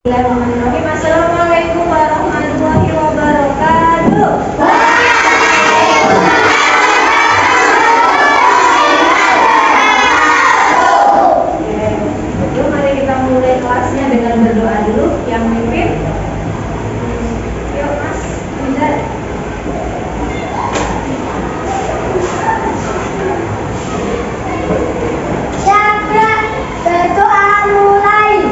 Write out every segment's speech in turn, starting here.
Bismillahirrahmanirrahim. Assalamualaikum warahmatullahi wabarakatuh. Yuk mari kita mulai kelasnya dengan berdoa dulu. Yang mimpin, yuk Mas Rizal. Syabra, berdoa mulai.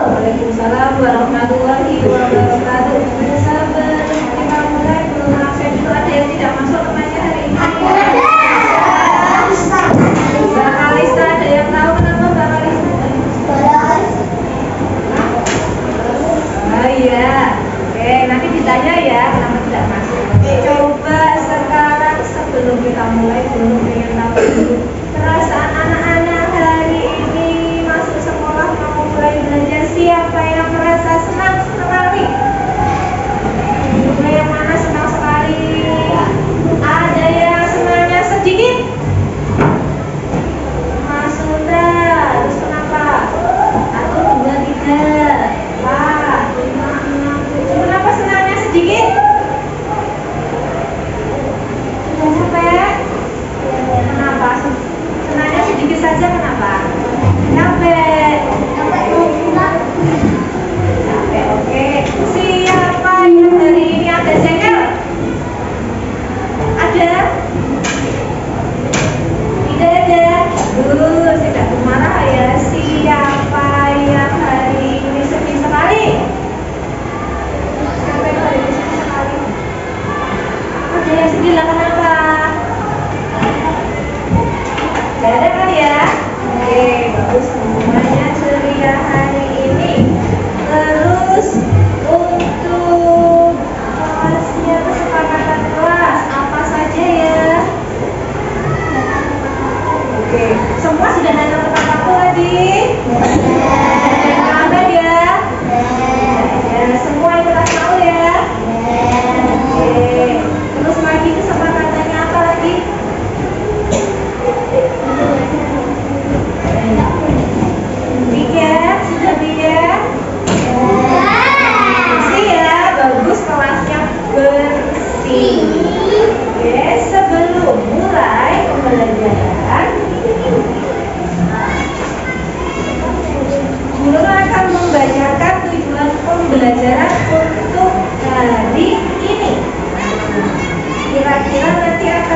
Waalaikumsalam warahmatullahi wabarakatuh. Sabar, kita mulai dulu. Maaf, saya dulu ada yang tidak masuk lemahnya hari ini. Mbak Kalista, ada yang tahu kenapa Mbak Kalista? Oh iya, oke, nanti ditanya ya kenapa tidak masuk. Coba sekarang sebelum kita mulai dulu pengen tahu dulu perasaan anak-anak hari ini masuk sekolah mau mulai belajar. Siapa yang merasa senang sekali? Coba yang mana senang sekali? Ada yang senangnya sedikit? Mas Sunda, terus kenapa? Satu, dua, tiga, empat, lima, enam, tujuh. Kenapa senangnya sedikit? Sudah capek? Kenapa? Senangnya sedikit saja kenapa? Capek. Capek, oke. Siapa yang hari ini ada jengkel? Ada? Tidak ada. Tidak marah ya. Siapa yang hari ini sedih sekali? Siapa yang hari ini sedih sekali? Ada yang sedih lah, kenapa? Tidak ada kan ya? Oke, bagus, semuanya ceria hari ini. Terus untuk kelasnya, kesepakatan kelas apa saja ya? Oke, semua sudah nanya tepat waktu tadi? Ada ya? Ya, semua ikutan tahu ya? Oke, terus lagi kesepakatannya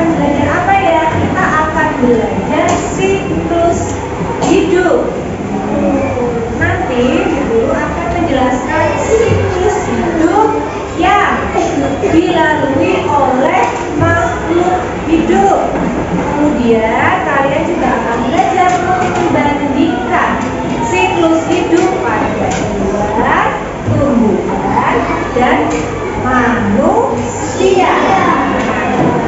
akan belajar apa ya? Kita akan belajar siklus hidup. Nanti guru akan menjelaskan siklus hidup yang dilalui oleh makhluk hidup. Kemudian kalian juga akan belajar membandingkan siklus hidup pada hewan, tumbuhan, dan manusia.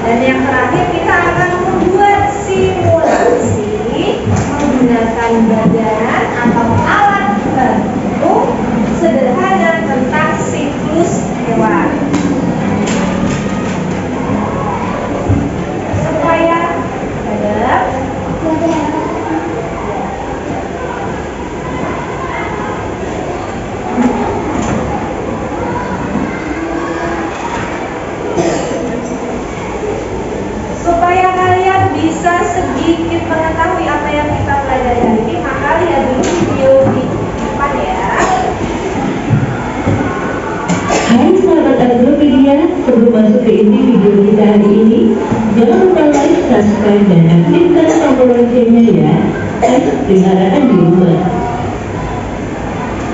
Dan yang terakhir kita akan membuat simulasi menggunakan badan atau alat bantu sederhana tentang siklus hewan. Supaya ada supaya kalian bisa sedikit mengetahui apa yang kita pelajari hari ini, maka lihat dulu video di depan ya. Hai sahabat Agropedia, sebelum masuk ke inti video kita hari ini, jangan lupa like, subscribe, dan aktifkan tombol loncengnya ya. Untuk peliharaan di rumah.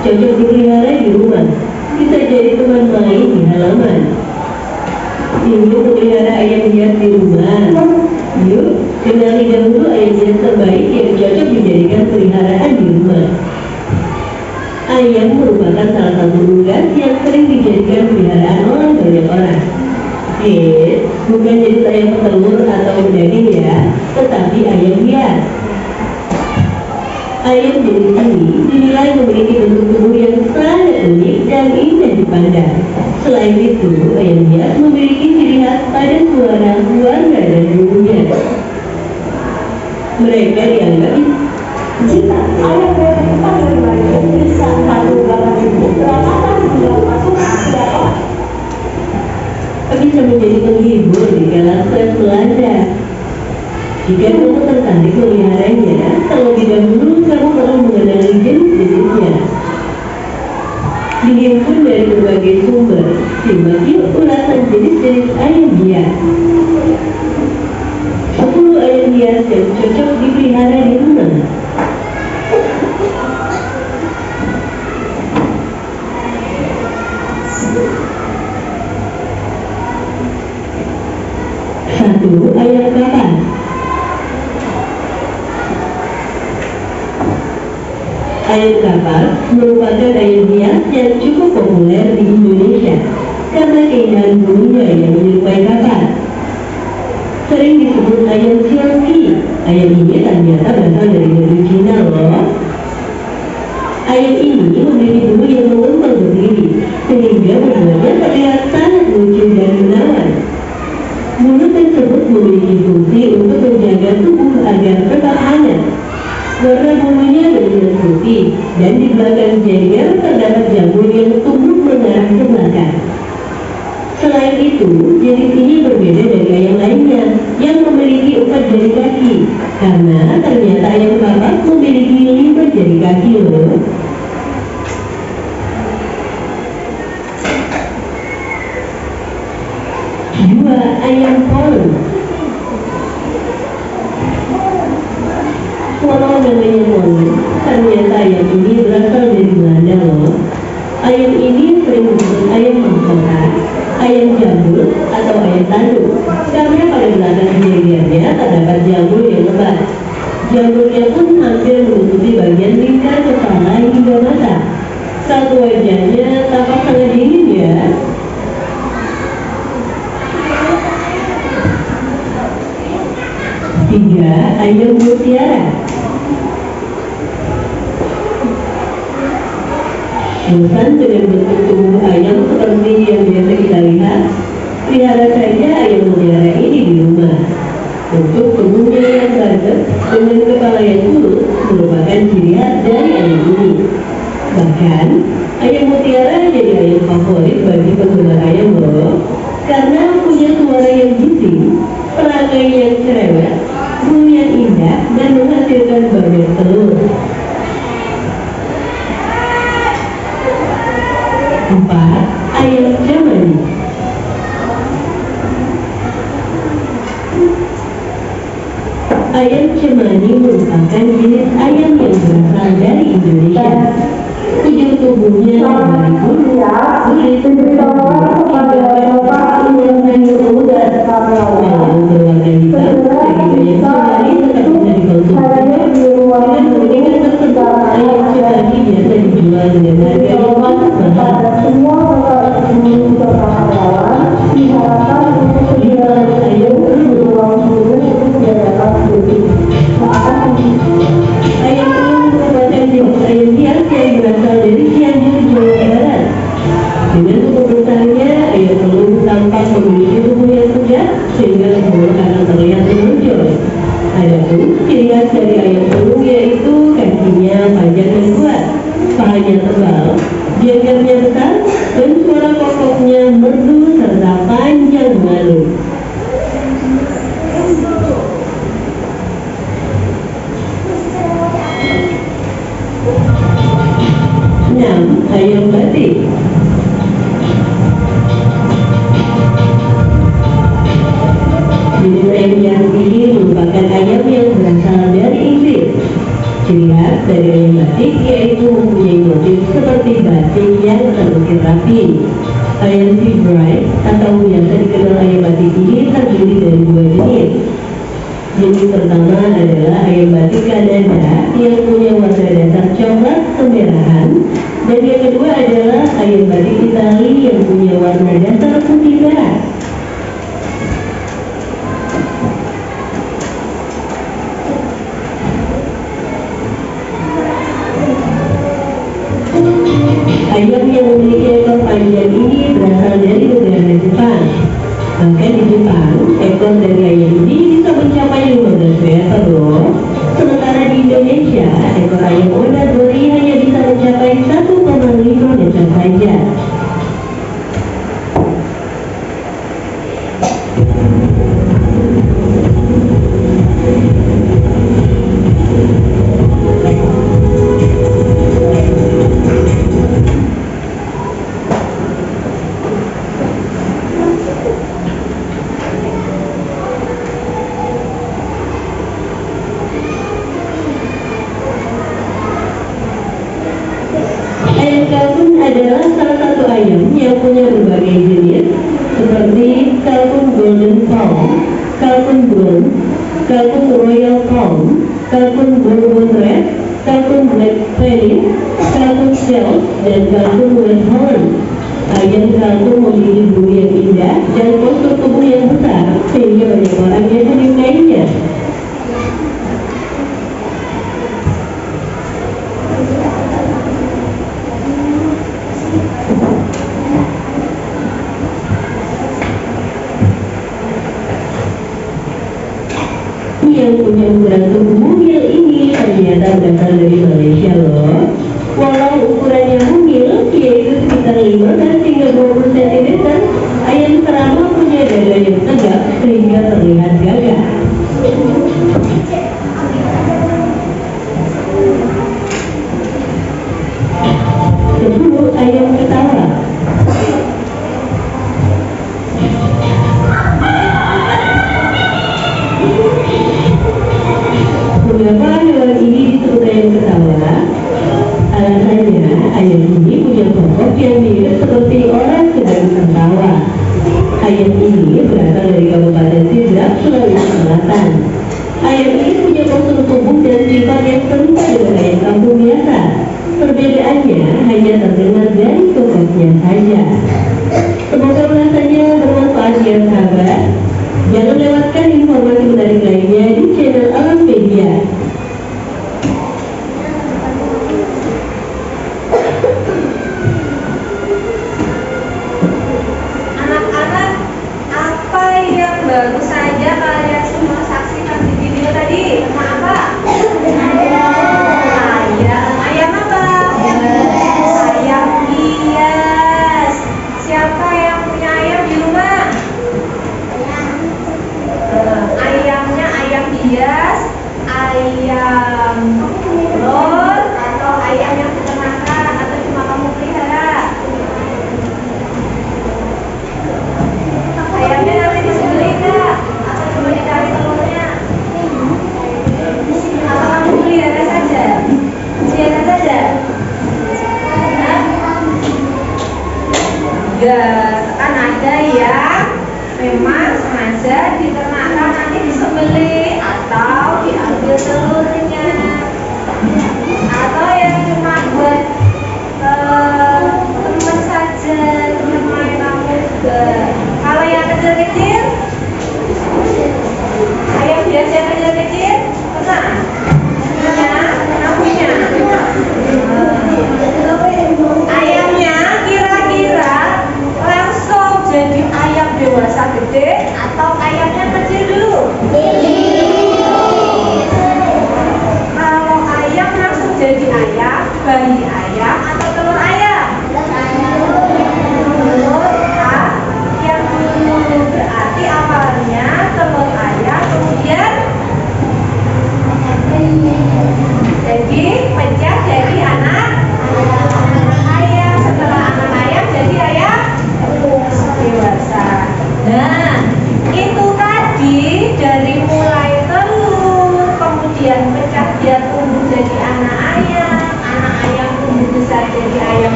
Cocok dipelihara di rumah, bisa jadi teman main di halaman. Ingin memelihara ayam hias di rumah? Yuk, kenali dahulu ayam hias terbaik yang cocok dijadikan peliharaan di rumah. Ayam merupakan salah satu unggas yang sering dijadikan peliharaan oleh banyak orang. Bukan jenis ayam petelur atau berdaging ya, tetapi ayam hias. Ayam jenis ini dinilai memiliki bentuk tubuh yang sangat unik dan indah dipandang. Selain itu, ayam hias memiliki ciri khas pada suara, warna, dan bumbunya. Mereka dianggap jika ayam berapa bisa 1.000 berapa sudah masuk berapa? Bisa menjadi penghibur di kala stres melanda. Jika kamu tertarik memeliharanya, terlebih dahulu kamu perlu mengenali jenis-jenisnya. Dihimpun dari berbagai sumber, simak yuk ulasan jenis-jenis ayam hias. 10 ayam hias yang cocok dipelihara di rumah. Satu, ayam kapas. Ayam kapas merupakan ayam hias yang cukup populer di Indonesia karena keindahan bulunya yang menyerupai kapas. Sering disebut ayam Xiaoqi. Ayam ini ternyata berasal dari negeri Cina loh. Ayam ini memiliki bulu yang mengembang berdiri sehingga membuatnya terlihat sangat lucu dan menawan. Bulu tersebut memiliki fungsi untuk menjaga tubuh agar tetap hangat. Warna bulunya berwarna putih dan di belakang jengkel terdapat jamur yang tumbuh mengarah ke belakang. Selain itu, jenis ini berbeda dari ayam lainnya yang memiliki 4 jari kaki, karena ternyata ayam kapas memiliki 5 jari kaki loh. Dua, ayam pon. Walau namanya pon, ternyata ayam ini berasal dari Belanda loh. Ayam ini sering disebut ayam mahkota, ayam jambul, atau ayam tanduk, karena pada belakang jari-jarinya terdapat jamur yang lebat. Jamurnya pun hampir menutupi bagian lingkar kepala hingga mata. Saat wajahnya tampak sangat dingin ya. Tiga, ayam mutiara. Bosan dengan bentuk tubuh ayam seperti yang biasa kita lihat? Pelihara saja ayam mutiara ini di rumah. Bentuk tubuhnya yang banyak dengan kepala yang kurus merupakan ciri khas dari ayam ini. Bahkan, ayam mutiara jadi ayam favorit bagi penggemar ayam loh, karena punya suara yang bising, perangai yang cerewet, bulu yang indah, dan menghasilkan banyak telur. 4. Ayam Jamani. Ayam cemani merupakan jenis ayam yang berasal dari Indonesia. Ujung tubuhnya dari bulu, kulit, yang berwarna hitam, daging ayam cemani tetap bisa dikonsumsi. Dengan keunikan tersebut, ayam cemani biasa dijual dengan harga yang cukup mahal. Ayam pelung merupakan jenis ayam hias yang berasal dari Cianjur, Jawa Barat. Dengan tubuh besarnya, ayam pelung tampak memiliki tubuh yang tegak sehingga tenggorokan terlihat menonjol. Adapun ciri khas dari ayam pelung yaitu kakinya panjang dan kuat, pahanya tebal, jangkarnya besar, dan suara kokoknya merdu serta panjang mengalun. 6. Ayam batik. Jenis ayam yang ini merupakan ayam yang berasal dari Inggris. Ciri khas dari ayam batik yaitu mempunyai motif seperti batik yang terukir rapi. Ayam Seabright atau biasa dikenal ayam batik ini terdiri dari dua jenis. Jenis pertama adalah ayam batik Kanada yang punya warna dasar coklat kemerahan, dan yang kedua adalah ayam batik Itali yang punya warna dasar putih merah. Ayam yang memiliki ekor panjang ini berasal dari negara Jepang. Bahkan di Jepang, ekor dari ayam ini bisa mencapai 15 meter loh. Sementara di Indonesia, ekor ayam Onagori hanya bisa mencapai 1,5 meter saja. Ayam kalkun adalah salah satu ayam yang punya berbagai jenis seperti kalkun golden palm, kalkun brown, kalkun royal palm, kalkun bourbon red, kalkun black penny, kalkun shell, dan kalkun west holland. Ayam kalkun memiliki bulu yang indah dan postur tubuh yang besar sehingga banyak orang yang menyukainya. Yang punya ukuran tubuh mungil ini ternyata berasal dari Malaysia loh. Walau ukurannya mungil yaitu sekitar 15 hingga 20 cm, ayam serama punya dada yang tegak sehingga terlihat gagah. 10. Ayam ketawa. Mengapa hewan ini disebut ayam ketawa? Alasannya, ayam ini punya sosok yang mirip seperti orang sedang tertawa. Ayam ini berasal dari Kabupaten Sidrap, Sulawesi Selatan. Ayam ini punya postur tubuh dan sifat yang serupa dengan ayam kampung biasa. Perbedaannya hanya terdengar dari kokoknya saja. Semoga ulasannya bermanfaat ya sahabat. Jangan lewatkan informasi menarik lainnya di channel Alampedia. Anak-anak, apa yang baru saja kalian semua saksikan di video tadi? Tentang apa?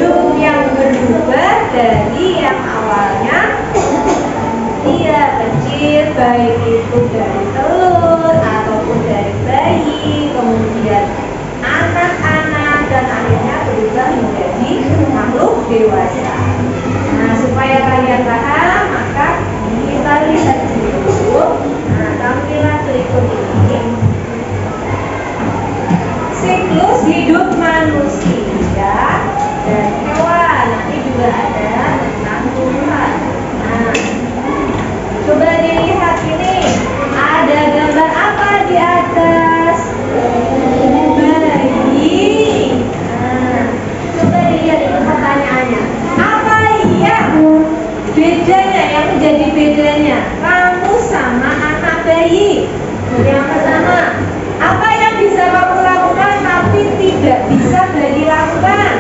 hidup yang berubah dari yang awalnya dia kecil, baik itu dari telur ataupun dari bayi, kemudian anak-anak, dan akhirnya berubah menjadi makhluk dewasa. Nah, supaya kalian paham, maka kita lihat dulu. Nah, tampilan berikut ini siklus hidup manusia dan hewan. Nanti juga ada tentang tumbuhan. Nah, coba dilihat ini, ada gambar apa di atas? Bayi. Nah, coba dilihat itu pertanyaannya. Apa yang bedanya, yang menjadi bedanya kamu sama anak bayi? Yang pertama, apa yang bisa kamu lakukan tapi tidak bisa bayi lakukan?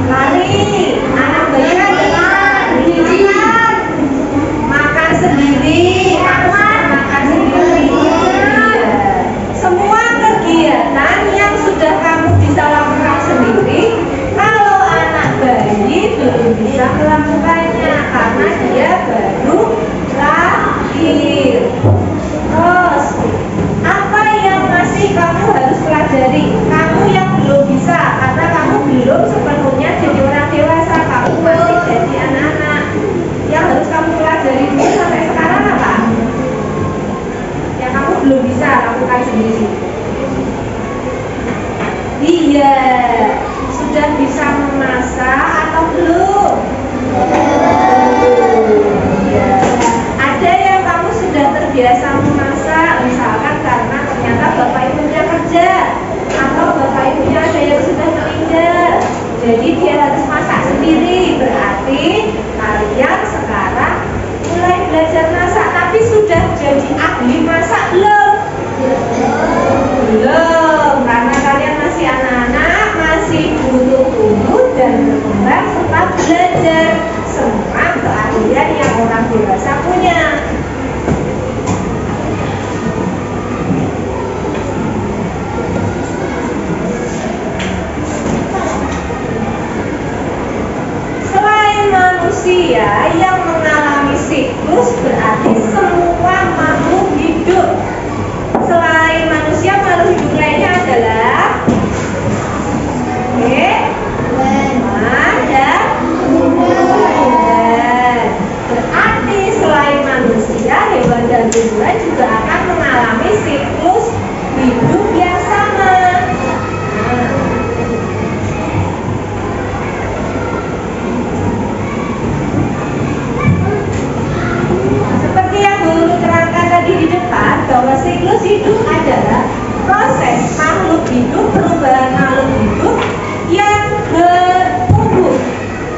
Lari. Anak bayi lari. Makan sendiri. Makan sendiri. Semua kegiatan yang sudah kamu bisa lakukan sendiri, kalau anak bayi belum bisa melakukannya karena dia baru lahir. Terus, apa yang masih kamu harus pelajari? Kamu yang belum bisa karena kamu belum sepenuhnya jadi orang dewasa, kamu masih jadi anak-anak. Yang harus kamu pelajari dulu sampai sekarang apa? Yang kamu belum bisa lakukan sendiri. Iya, sudah bisa memasak atau belum? Iya. Ada yang kamu sudah terbiasa memasak, misalkan karena ternyata bapak ibunya kerja atau bapak ibunya ada yang sudah meninggal, jadi dia harus masak sendiri. Berarti kalian sekarang mulai belajar masak, tapi sudah jadi ahli masak belum? Belum, karena kalian masih anak-anak, masih butuh tumbuh dan berkembang serta belajar semua keahlian yang orang dewasa punya. Selain manusia yang mengalami siklus, berarti semua makhluk hidup. Selain manusia, makhluk hidup lainnya adalah hewan dan tumbuhan. Berarti selain manusia, hewan dan tumbuhan juga akan mengalami siklus hidup yang sama. Seperti yang dulu terangkan tadi di depan, bahwa siklus hidup adalah proses makhluk hidup, perubahan makhluk hidup yang bertumbuh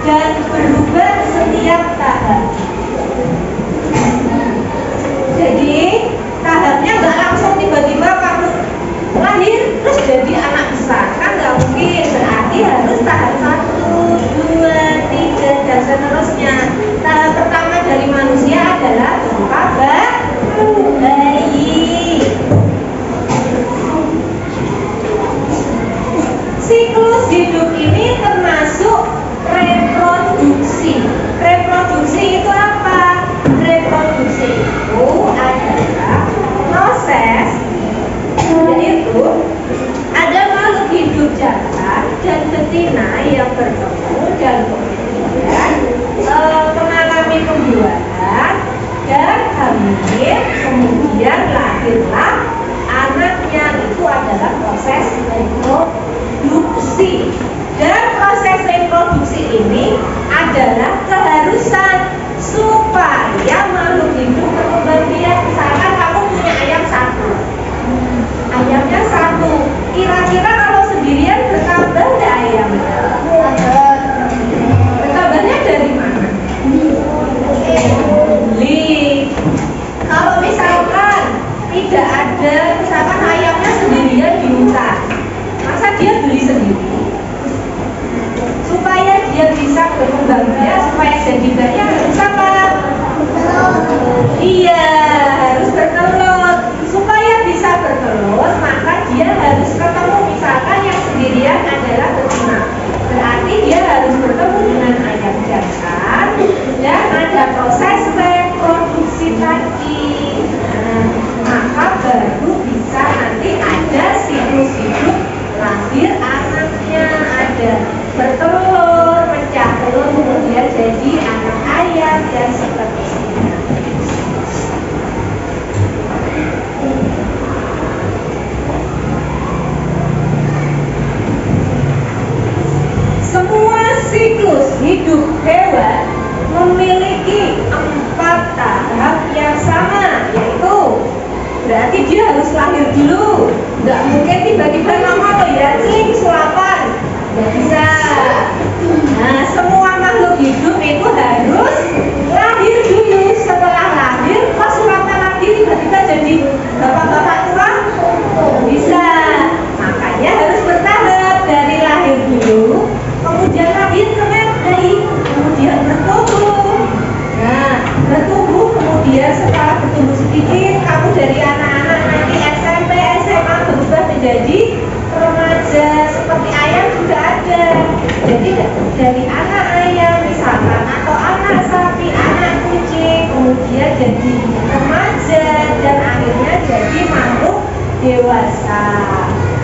dan berubah setiap tahap. Jadi tahapnya nggak langsung tiba-tiba kamu lahir terus jadi anak besar, kan nggak mungkin. Berarti harus tahap 1, 2, 3 dan seterusnya. Tahap pertama dari manusia adalah berupa bayi. Siklus hidup ini termasuk reproduksi. Reproduksi itu apa? Reproduksi itu adalah proses, yaitu ada makhluk hidup jantan dan betina yang bertemu dan kemudian mengalami pembuahan dan hamil, kemudian lahirlah anaknya. Itu adalah proses reproduksi. Dan proses reproduksi ini adalah keharusan supaya makhluk hidup berkembang biak. Misalkan kamu punya ayam satu, ayamnya satu, kira-kira kalau sendirian bertambah nggak ayamnya? Bertambahnya dari mana? Beli. Kalau misalkan tidak ada, misalkan ayamnya sendirian di hutan, masa dia beli sendiri? Supaya dia bisa berkembang biak, supaya jadi banyak harus apa? Iya, harus bertelur. Supaya bisa bertelur, maka dia harus ketemu. Misalkan yang sendirian adalah betina, hidup hewan memiliki 4 tahap yang sama, yaitu berarti dia harus lahir dulu. Nggak mungkin tiba-tiba nama lo ya cing sulapan, nggak bisa. Nah, semua makhluk hidup itu harus lahir dulu. Setelah lahir kok sulapan lagi tiba-tiba jadi bapak-bapak tua? Nggak bisa. Makanya harus bertahap, dari lahir dulu, kemudian lahir ke bayi, kemudian bertumbuh. Nah, bertumbuh kemudian setelah bertumbuh sedikit, kamu dari anak-anak nanti SMP, SMA berubah menjadi remaja. Seperti ayam juga ada. Jadi dari anak ayam misalkan, atau anak sapi, anak kucing, kemudian jadi remaja dan akhirnya jadi makhluk dewasa.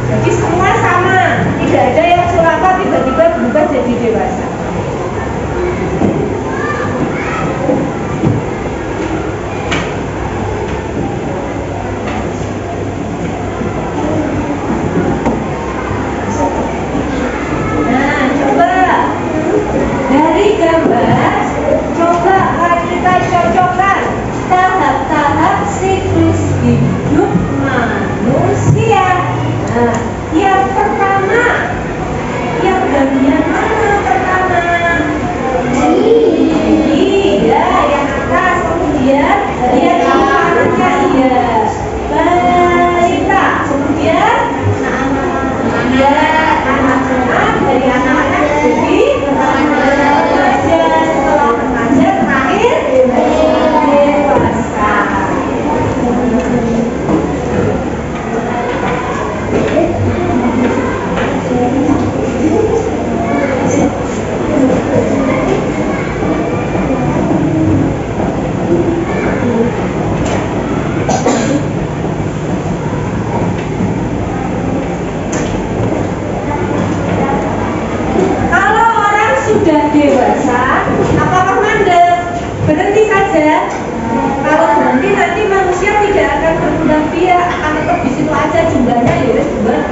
Jadi semua sama, tidak ada yang sulapan tiba-tiba berubah jadi dewasa. Nah, coba dari gambar, coba kita cocokkan tahap-tahap siklus hidup manusia. Nah, yang pertama, yang bagian mana pertama? Iya, yang atas. Kemudian yang bawahnya iya. Balita. Kemudian ya, anak-anak, dari anak-anak jadi remaja. Setelah remaja terakhir dewasa. Kalau orang sudah dewasa, apakah mandek? Berhenti saja. Kalau berhenti nanti manusia tidak akan berkembang biak, akan tetap di situ aja jumlahnya ya wis jumlah.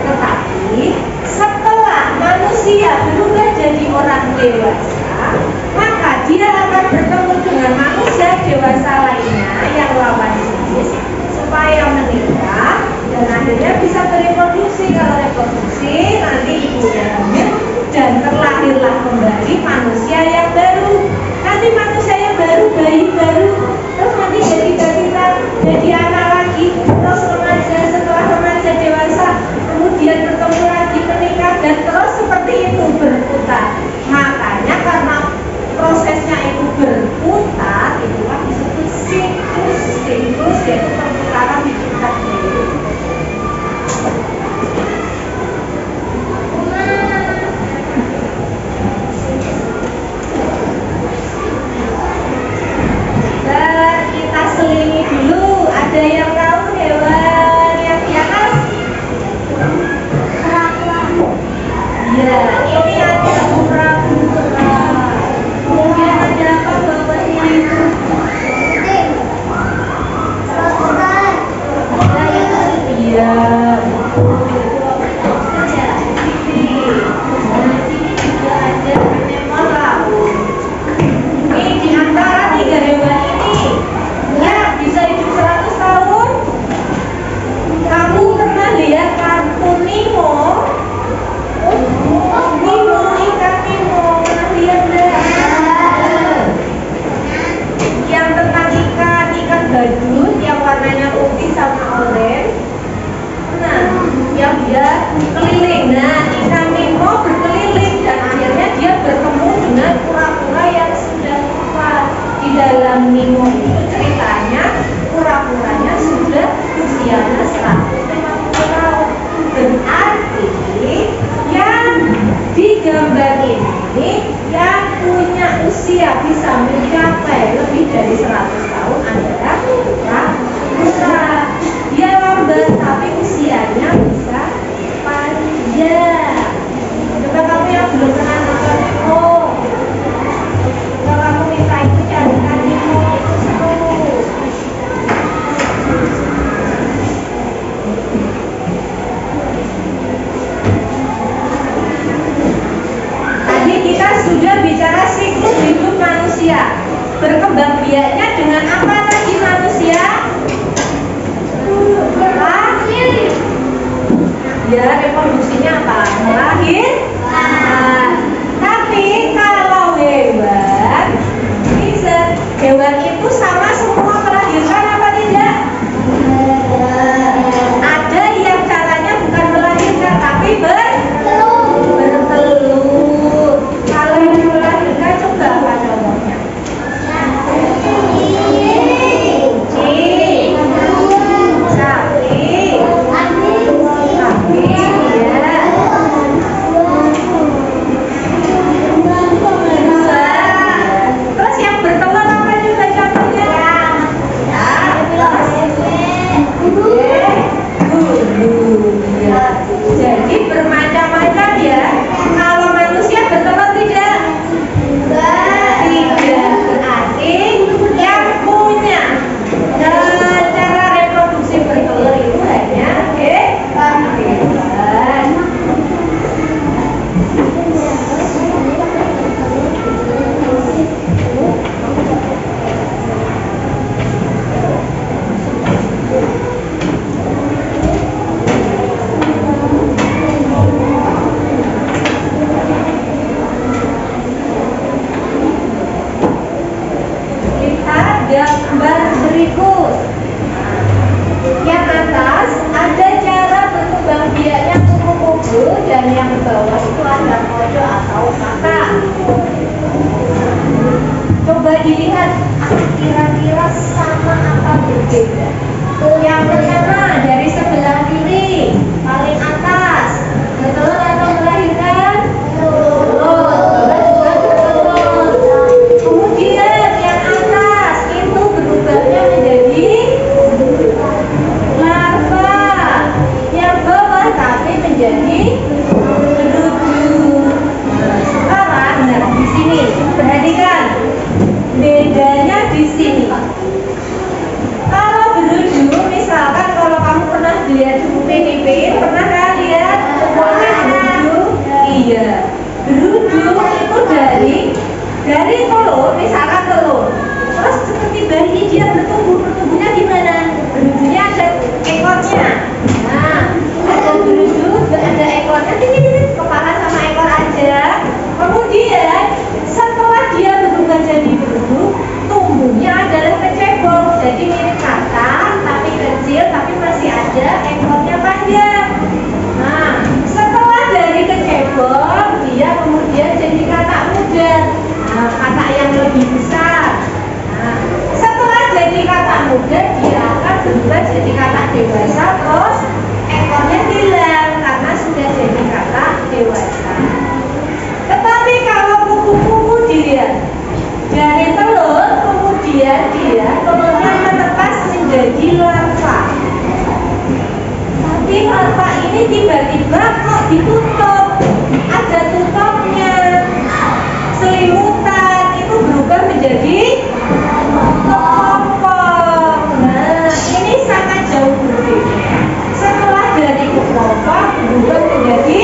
Tetapi setelah manusia berubah jadi orang dewasa, maka dia akan bertemu dengan manusia dewasa lainnya yang lawan jenis supaya menikah dan akhirnya bisa bereproduksi. Kalau reproduksi nanti ibunya hamil dan terlahirlah kembali manusia yang baru. Nanti manusia yang baru, bayi baru, terus nanti jadi balita, jadi anak lagi, terus remaja, setelah remaja dewasa, kemudian bertemu lagi menikah, dan terus seperti itu berputar. Makanya karena prosesnya itu berputar, itulah disebut siklus. Siklus yaitu perputaran hidup diri. Kita selingi dulu. Ada yang tahu hewan yang di atas? Ya, ini ada kura-kura. Kemudian ada apa bawahnya? Iya. Badut yang warnanya putih sama oranye. Nah, yang dia keliling. Nah, ikan nemo berkeliling dan akhirnya dia bertemu dengan kura-kura yang sudah tua. Di dalam nemo itu ceritanya kura-kuranya sudah usianya 150 tahun. Berarti yang digambar ini yang punya usia bisa mencapai lebih dari 100 tahun adalah kura-kura. Dia lambat tapi usianya bisa panjang. Coba kamu yang belum pernah nonton Nemo, kalau kamu minta itu carikan Nemo, itu seru. Tadi kita manusia. Berkembang biaknya dengan apa tadi manusia? Lahir. Ya, reproduksinya apa? Lahir. Tapi kalau hewan, bisa hewan itu sama semua melahirkan apa tidak? Ada yang caranya bukan melahirkan tapi bertelur. Kalau yang melahirkan coba apa contohnya? Kucing, sapi, ya. Terus yang bertelur apa juga contohnya? Ya. Jadi bermacam-macam ya. Kalau manusia bertelur tidak? Tidak. Berarti yang punya cara reproduksi bertelur itu hanya hewan. Lihat gambar berikut. Yang atas ada cara berkembang biaknya kupu-kupu dan yang bawah itu ada kodok atau kakak. Coba dilihat kira-kira sama apa berbeda. Yang pertama dari sebelah kiri paling atas, bertelur atau melahirkan? Kemudian yang atas itu berubahnya menjadi larva, yang bawah tapi menjadi berudu. Sekarang, nah di sini perhatikan bedanya di sini. Kalau berudu, misalkan kalau kamu pernah lihat PDP, pernah kan lihat berudu? Iya, berudu itu dari telur, misalkan telur. Terus seperti bayi dia bertumbuhnya gimana? Berudunya ada ekornya. Nah, ada berudu, ada ekornya, kepala sama ekor aja. Kemudian setelah dia berubah jadi berudu, tumbuhnya adalah kecebong. Jadi mirip katak, tapi kecil, tapi masih ada ekornya panjang. Nah, setelah dari kecebong, dia kemudian jadi katak muda. Nah, katak yang lebih besar. Nah, setelah jadi katak muda, dia akan berubah jadi katak dewasa, terus ekornya hilang karena sudah jadi katak dewasa. Tetapi kalau kupu-kupu dilihat dari telur, kemudian telurnya menetas menjadi larva. Tapi larva ini tiba-tiba kok ditutup, ada tutupnya. Selimutan itu berubah menjadi kepompong. Nah, ini sangat jauh berbeda. Setelah dari kepompong berubah menjadi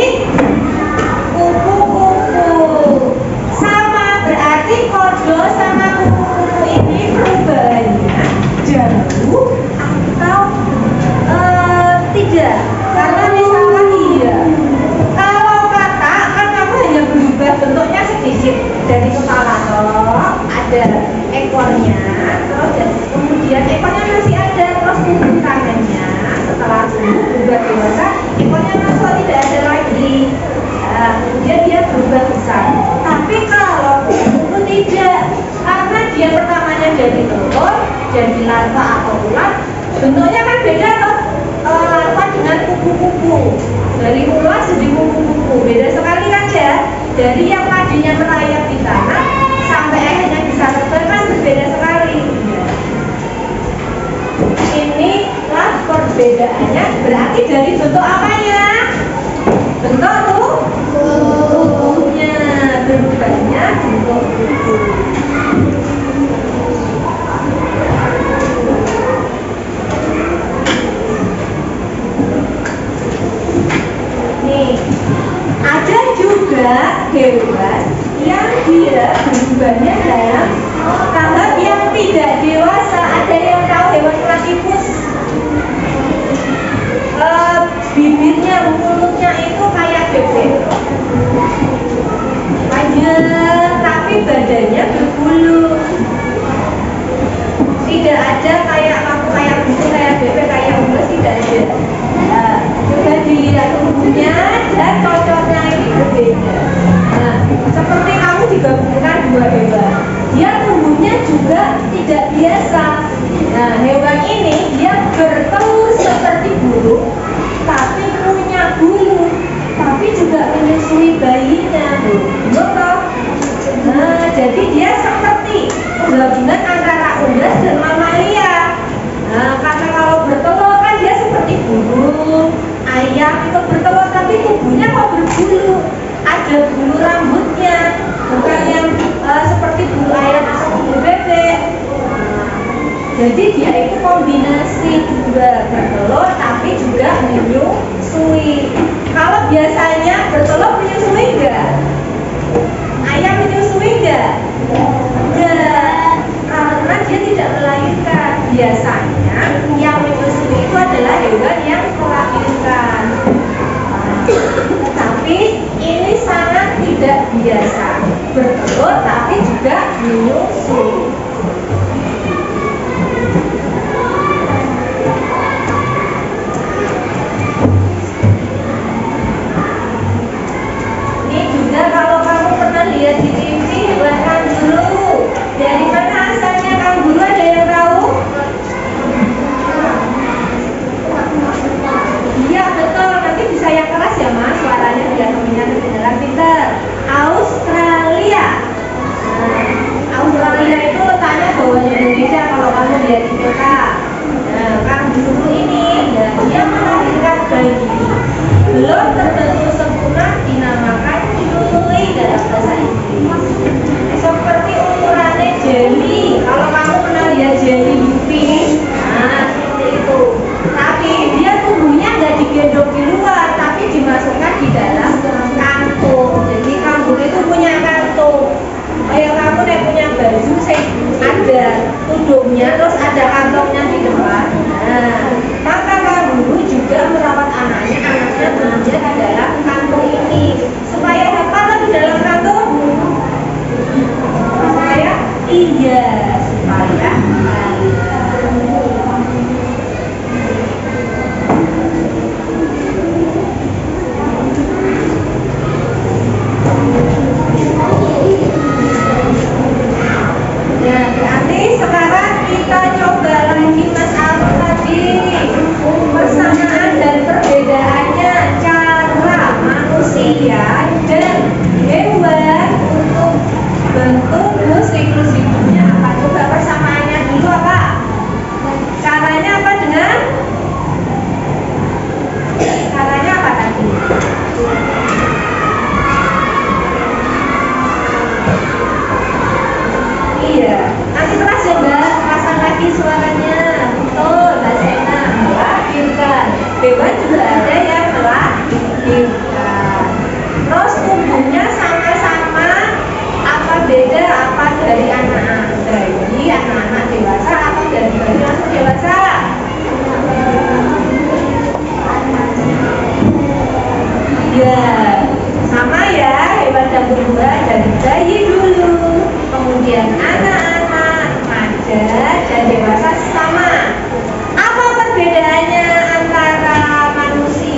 kupu-kupu. Sama berarti kodok sama kupu-kupu ini perubahannya jauh atau tidak? Karena misalkan iya, kalau katak kan kamu hanya berubah bentuknya sedikit dari kepala ada ekornya, terus kemudian ekornya masih ada, terus tumbuh tangannya setelah tumbuh berubah dewasa, ekornya masuk tidak ada lagi. Kemudian dia berubah besar. Tapi kalau kupu-kupu tidak, karena dia pertamanya jadi telur, jadi larva atau ulat, bentuknya kan beda loh. Larva dengan kupu-kupu, dari ulat jadi kupu-kupu, beda sekali kan ya. Dari yang tadinya merayap di tanah sampai akhirnya bisa terbang kan berbeda sekali. Inilah perbedaannya. Berarti dari bentuk apanya? Bentuk tubuhnya, berubahnya bentuk tubuh. Nih, ada juga hewan yang dia berubahnya dalam tahap yang tidak dewasa. Ada yang tahu hewan platypus? Bibirnya, mulutnya itu kayak bebek, panjang, tapi badannya berbulu. Tidak ada kayak kamu kayak gitu, kayak bebek, kayak unggas, tidak ada. Coba dilihat tubuhnya dan cocornya ini berbeda. Nah, seperti kamu digabungkan dua hewan, dia tubuhnya juga tidak biasa. Nah, hewan ini dia bertelur seperti burung, tapi punya bulu, tapi juga menyusui bayinya, betul? Nah, jadi dia seperti gabungan antara unggas dan mamalia. Nah, karena kalau bertelur kan dia seperti burung, ayam itu bertelur, tapi tubuhnya kok berbulu, ada bulu rambutnya, bukan yang seperti bulu ayam atau bulu bebek. Jadi dia itu kombinasi juga bertelur tapi juga menyusui. Kalau biasanya bertelur menyusui enggak? Ayam menyusui enggak? Enggak, karena dia tidak melahirkan. Biasanya yang menyusui itu adalah hewan yang melahirkan. Tapi ini sangat tidak biasa, bertelur tapi juga menyusui. Kalau kamu pernah lihat di TV hewan kanguru, dari mana asalnya kanguru, ada yang tahu? Iya betul, nanti bisa yang keras ya mas, suaranya biar temennya kedengaran pintar. Australia. Australia itu letaknya bawah Indonesia kalau kamu lihat di peta. Nah, kanguru ini ya, dia melahirkan bayi belum terbentuk sempurna, dinamakan cui dalam bahasa Inggris. Seperti ukurannya jelly. Kalau kamu pernah lihat jelly Yupi, nah seperti itu. Tapi dia tubuhnya nggak digendong di luar, tapi dimasukkan di dalam kantung. Jadi kanguru itu punya kantung. Kayak kamu nih punya baju, ada tudungnya, terus ada kantongnya di depan. Nah, maka kanguru juga merawat anaknya berada di dalam kantung ini. Supaya apa di dalam kantung? Supaya iya, supaya ya, berarti sekarang kita coba lagi Mas Alfa tadi persamaan dan perbedaannya cara manusia dan hewan untuk bentuk siklus hidupnya apa? Coba persamaannya dulu apa? Caranya apa dengan? Caranya apa tadi? Iya, nanti kelas ya mbak, pasang lagi suaranya. Betul, Mbak Sena, melahirkan. Hewan juga ada yang melahirkan. Terus tubuhnya sama-sama, apa beda, apa dari anak-anak bayi, anak-anak dewasa, atau dari bayi langsung dewasa? Iya, sama ya, hewan dan berubah dari bayi dulu, kemudian anak-anak, remaja, dan dewasa sama. Apa perbedaannya antara manusia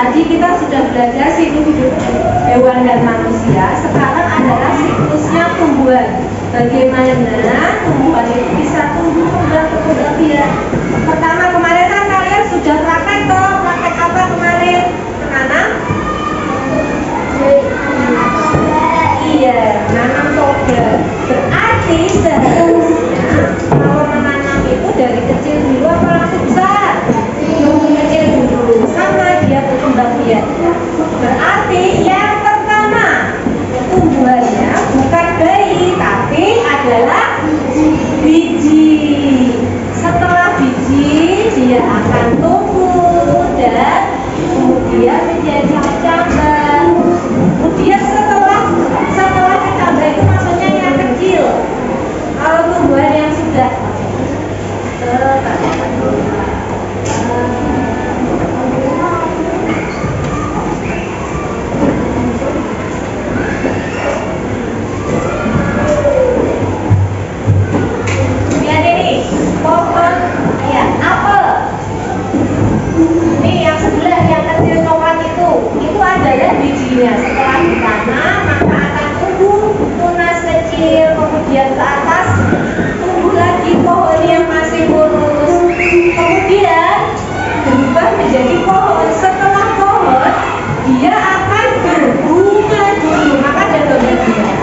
Tadi kita sudah belajar siklus hidup hewan dan manusia. Sekarang adalah siklusnya tumbuhan. Bagaimana tumbuhan itu bisa tumbuh kembang berkembang biak. Pertama kemarin kan kalian sudah praktek toh. Praktek apa kemarin? Kemana? Iya, nanam toga. Berarti seharusnya kalau menanam itu dari kecil dulu apa langsung besar? Kecil dulu, sama dia berkembang biaknya. Berarti yang pertama tumbuhannya bukan bayi, tapi adalah biji. Setelah biji, dia akan tumbuh dan kemudian menjadi kecambah. Kemudian setelah kecambah itu maksudnya yang kecil. Kalau tumbuhan yang sudah lihat ini pohon ya apel. Ini yang sebelah yang kecil coklat itu adalah bijinya. Setelah ditanam maka akan tumbuh tunas kecil, kemudian ke atas tumbuh lagi pohon yang masih lurus, kemudian berubah menjadi pohon. Setelah pohon dia akan berbunga dulu, maka ada gambar bunga.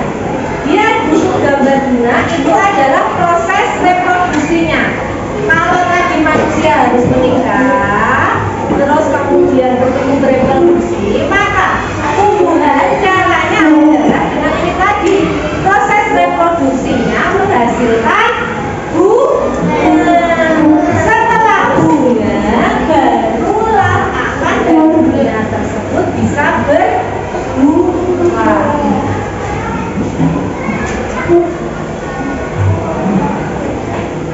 Dia butuh gambar bunga, itu adalah proses reproduksinya. Kalau tadi manusia harus menikah, terus kemudian bertemu bereproduksi, maka tumbuhan caranya adalah dengan ini tadi, proses reproduksinya menghasilkan bunga. Setelah bunga, barulah akan dari bunga tersebut bisa berbuah.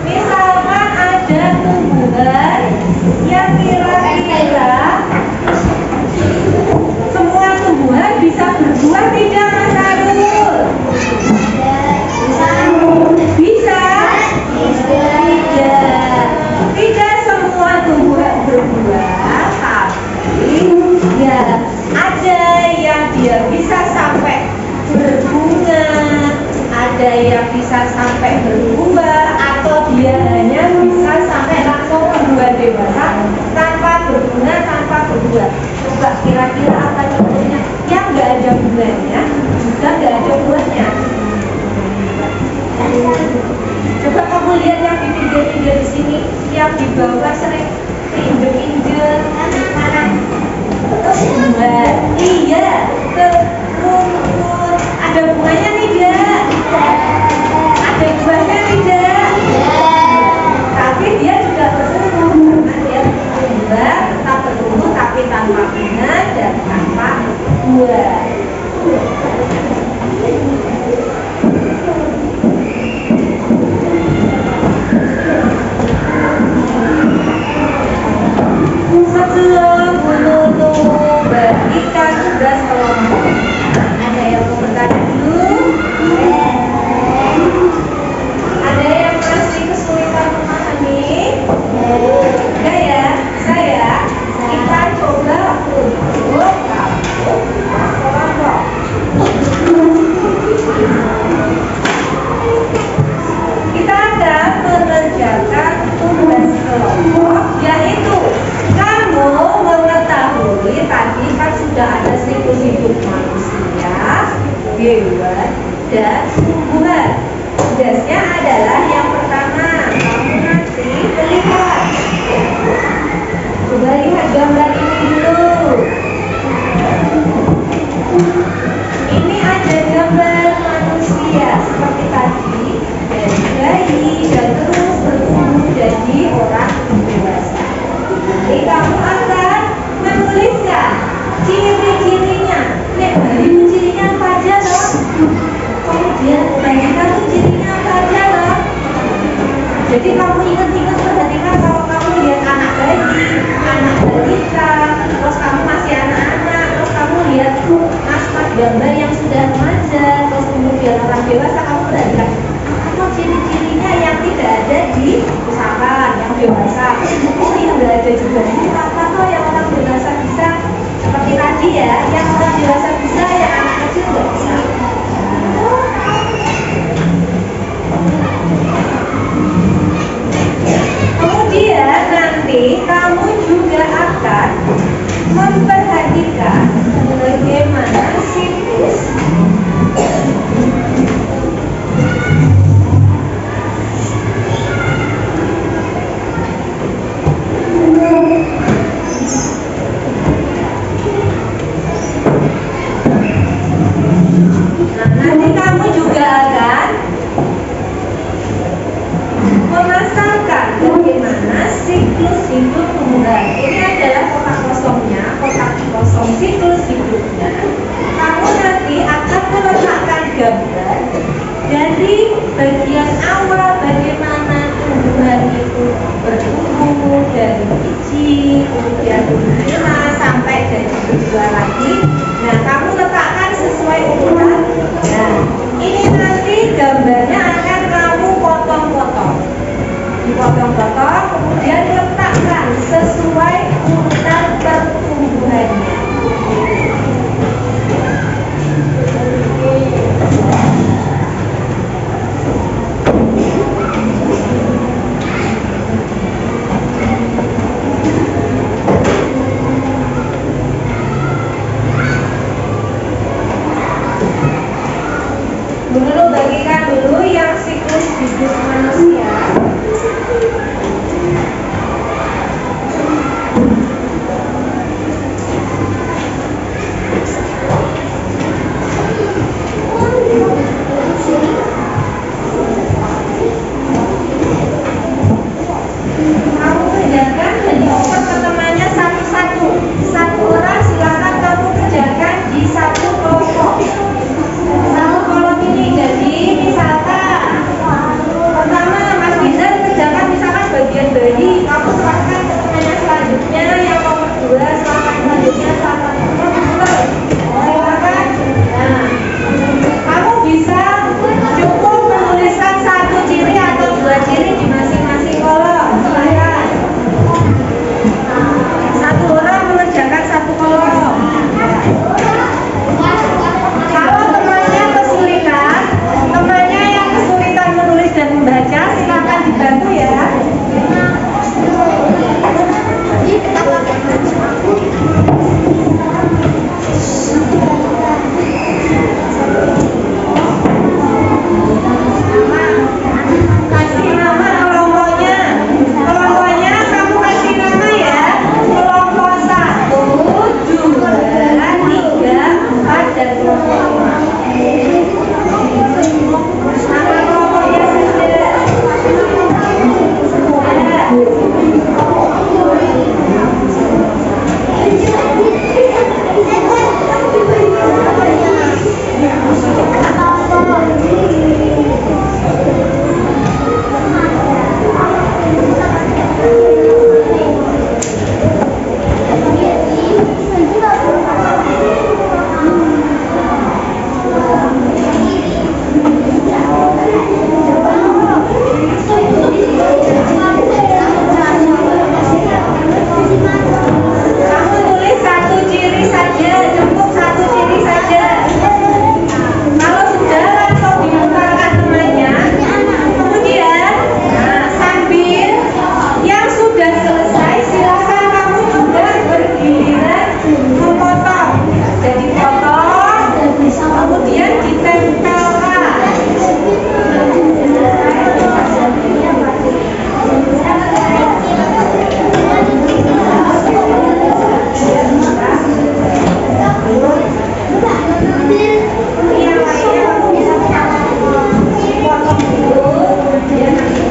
Misalkan ada tumbuhan yang kira-kira semua tumbuhan bisa berbuah tidak Mas Arul? Bisa? Tidak semua tumbuhan berbuah, tapi ya ada yang dia bisa sampai berbunga, ada yang bisa sampai berbuah, atau dia hanya bisa sampai langsung membuah dewasa tanpa berbunga, tanpa berbuah. Coba kira-kira apa contohnya? Yang nggak ada bunganya, juga nggak ada buahnya. Coba kamu lihat yang di pinggir-pinggir di sini, yang di bawah sering keinjek-injek, mana? Bunga. Iya, terus ada bunganya tidak? Ada buahnya tidak? Tapi dia juga bertumbuh karena dia bertumbuh, tetap bertumbuh tapi tanpa bunga dan tanpa buah. Sebelum menutup bagikan tugas kelompok, ada yang mau bertanya dulu? Ada yang masih kesulitan memahami? Enggak ya? Saya kita coba untuk kelompok. Kita akan mengerjakan tugas kelompok, yaitu kamu mengetahui tadi kan sudah ada siklus hidup manusia, hewan, dan tumbuhan. Tugasnya adalah yang pertama, kamu nanti melihat. Coba lihat gambar ini dulu. Ini ada gambar manusia seperti tadi, dari bayi dan terus bertumbuh jadi orang dewasa. Nanti kamu akan menuliskan ciri-cirinya. Nek bayi itu cirinya apa aja loh? Kemudian balita itu cirinya apa aja loh? Jadi kamu ingat-ingat, perhatikan kalau kamu lihat anak bayi, anak balita, terus kamu masih anak-anak, terus kamu lihat mas-mas gambar yang sudah remaja, terus kemudian orang dewasa, kamu perhatikan apa ciri-cirinya yang tidak ada di misalkan yang dewasa. Oh yang nggak ada juga ini apa kok yang orang dewasa bisa. akan memperhatikan bagaimana siklus nanti kamu juga akan memasangkan bagaimana siklus hidup tumbuhan. Ini adalah kotak kosongnya, kotak kosong siklus hidupnya. Kamu nanti akan meletakkan gambar dari bagian awal bagaimana tumbuhan itu bertumbuh dari biji, kemudian bunga sampai jadi berbuah lagi. Nah, kamu letakkan sesuai ukuran. Nah, ini nanti gambarnya akan kamu potong-potong, dipotong-potong, kemudian letakkan sesuai urutan pertumbuhannya. Dulu bagikan dulu yang siklus hidup manusia. Kamu kerjakan jadi oper ke temannya satu-satu. Satu orang silakan kamu kerjakan di satu kelompok. Satu kelompok ini jadi misalkan pertama Mas Bizar kerjakan misalkan bagian bayi, kamu serahkan ke temannya selanjutnya yang nomor 2, serahkan selanjutnya silakan. Nah, kamu bisa cukup menuliskan satu ciri atau 2 ciri di masing-masing kolom. Silahkan. Satu orang mengerjakan satu kolom. Kalau temannya kesulitan, temannya yang kesulitan menulis dan membaca, silakan dibantu ya. Kasih nama kelompoknya. Kelompoknya kamu kasih nama ya. Kelompok 1, 2, 3, 4 dan kelompok 5. Nama kelompoknya sudah. Kamu tulis satu ciri saja, cukup satu ciri saja. Kalau sudah langsung dibukakan temannya. Kemudian, sambil yang sudah selesai, silakan kamu juga bergiliran memotong. Jadi potong, kemudian ditempelkan. Yang lainnya kamu bisa potong dulu, kemudian nanti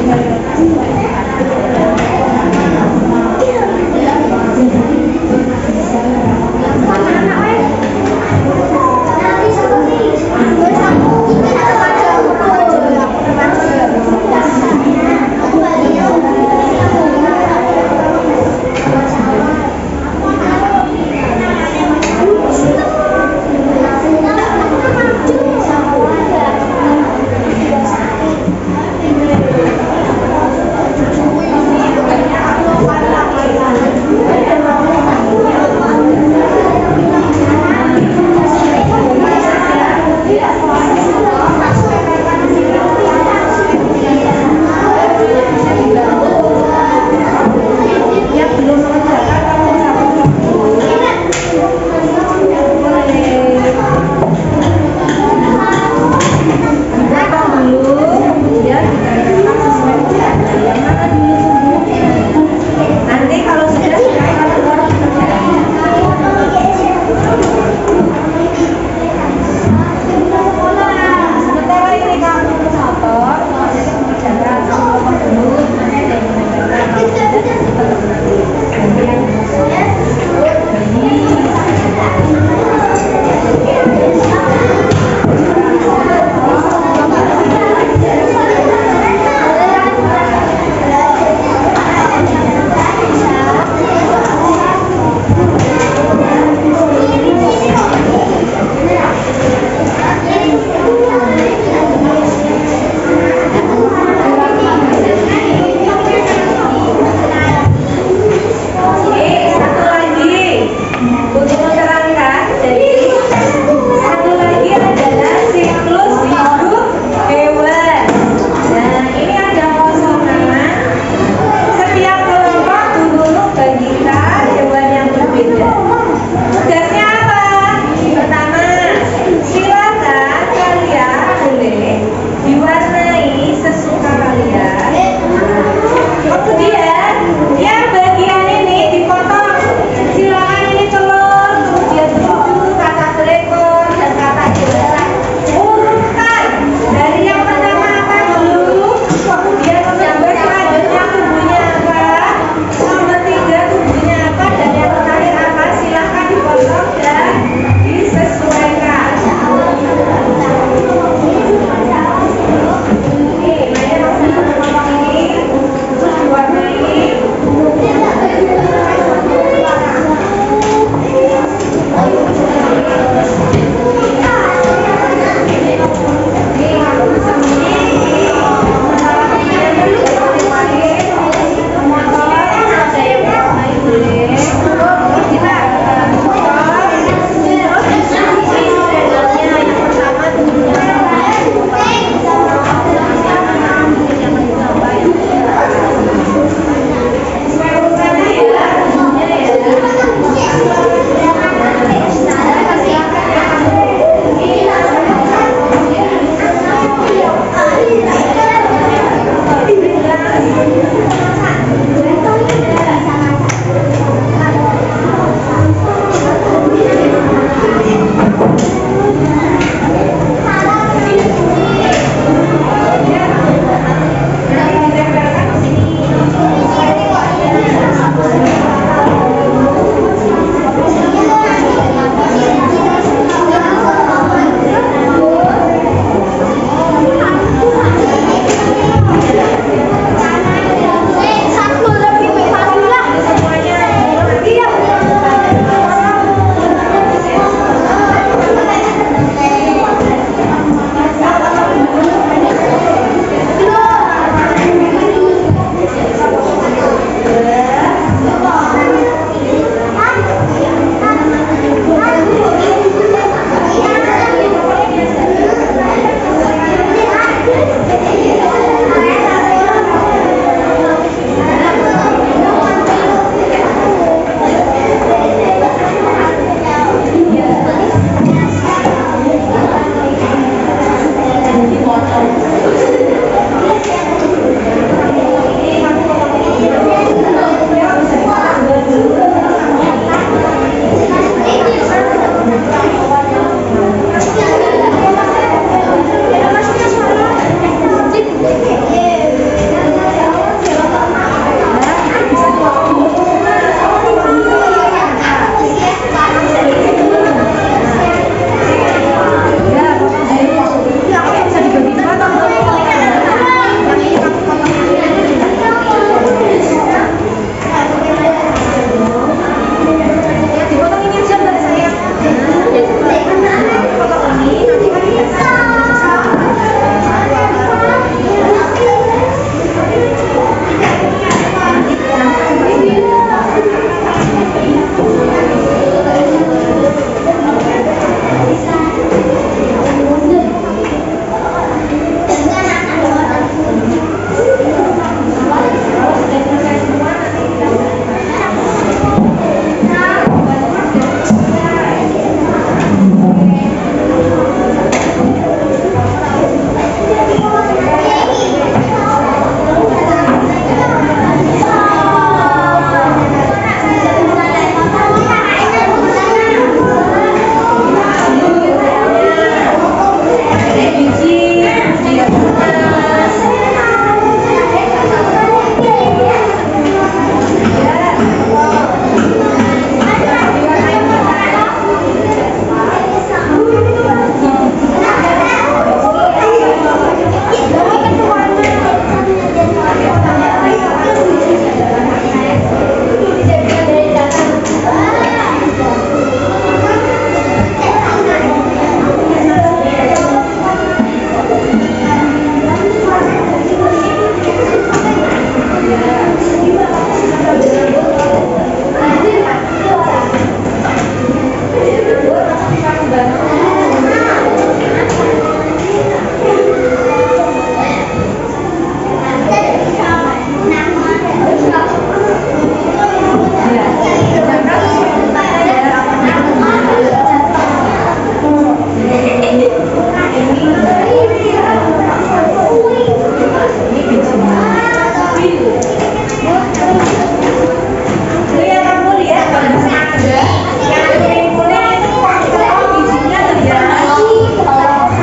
Itu yang kamu lihat pada saat ada yang kuning-kuning itu kalau bijinya tuh ya.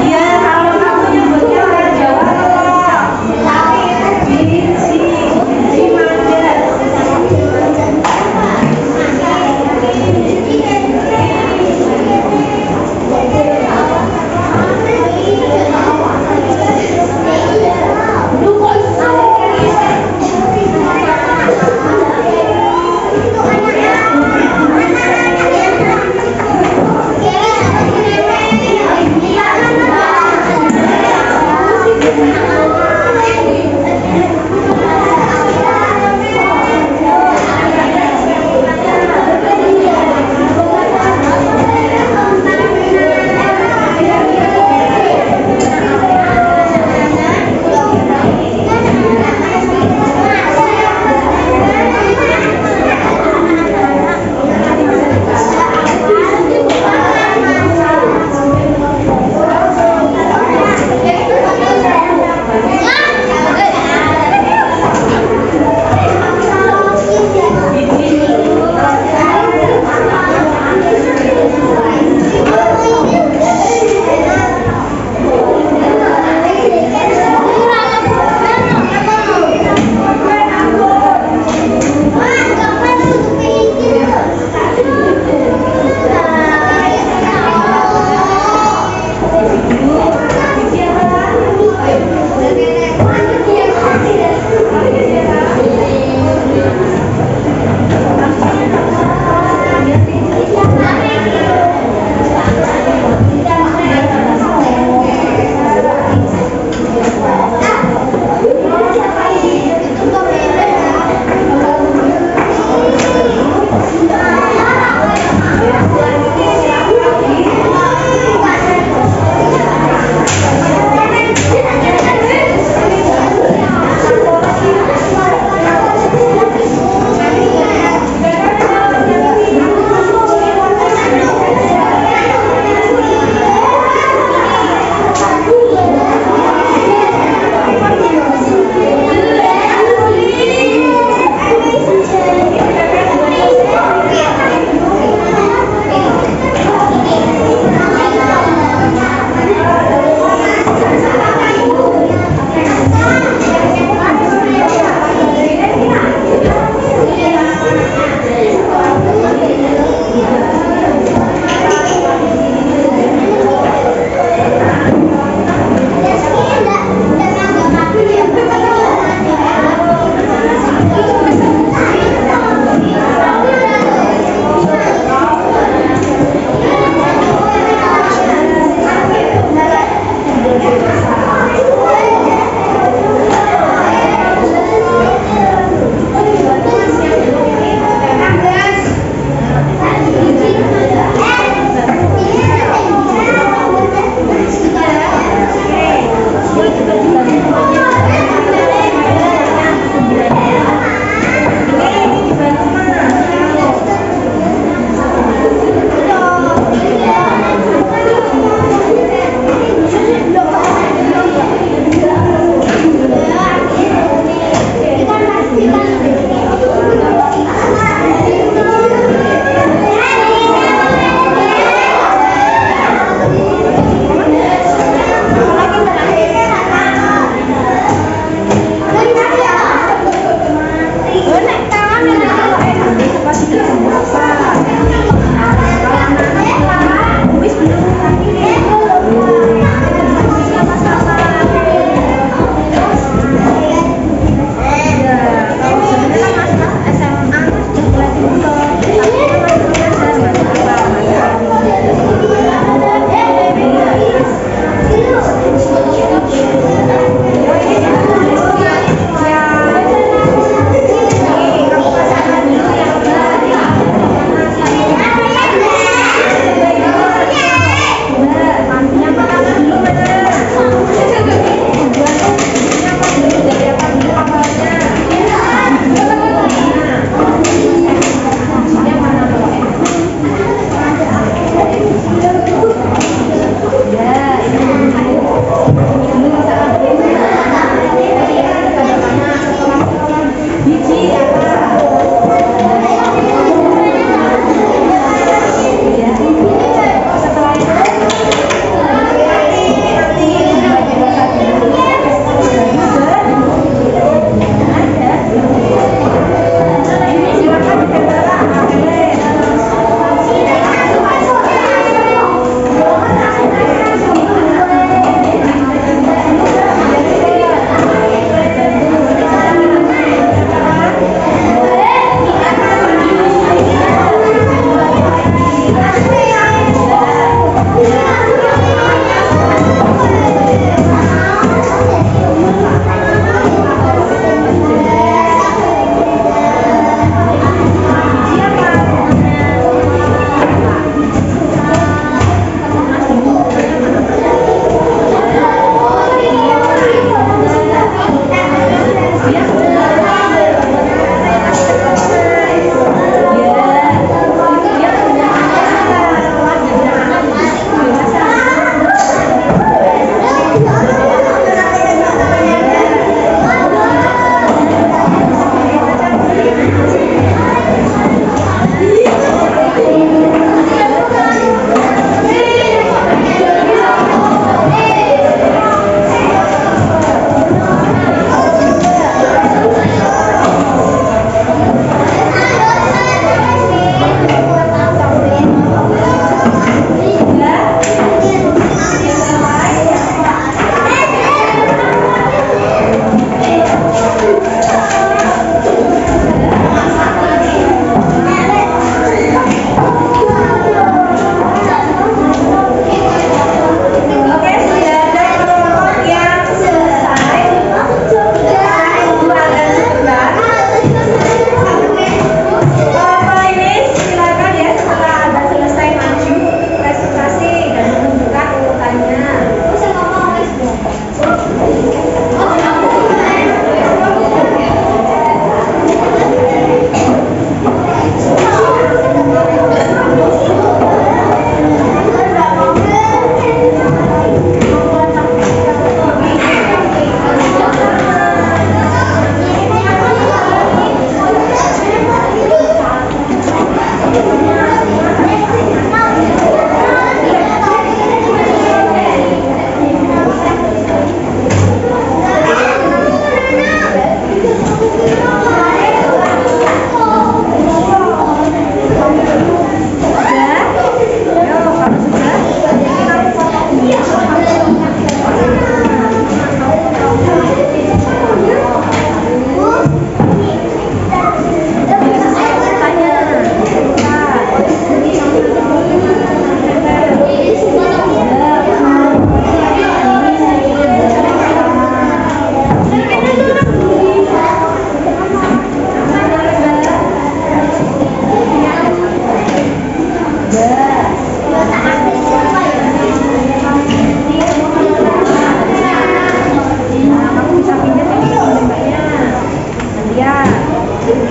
Iya, kalau kamu nyebutnya orang Jawa tapi biji mangga. Lu kok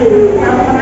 sama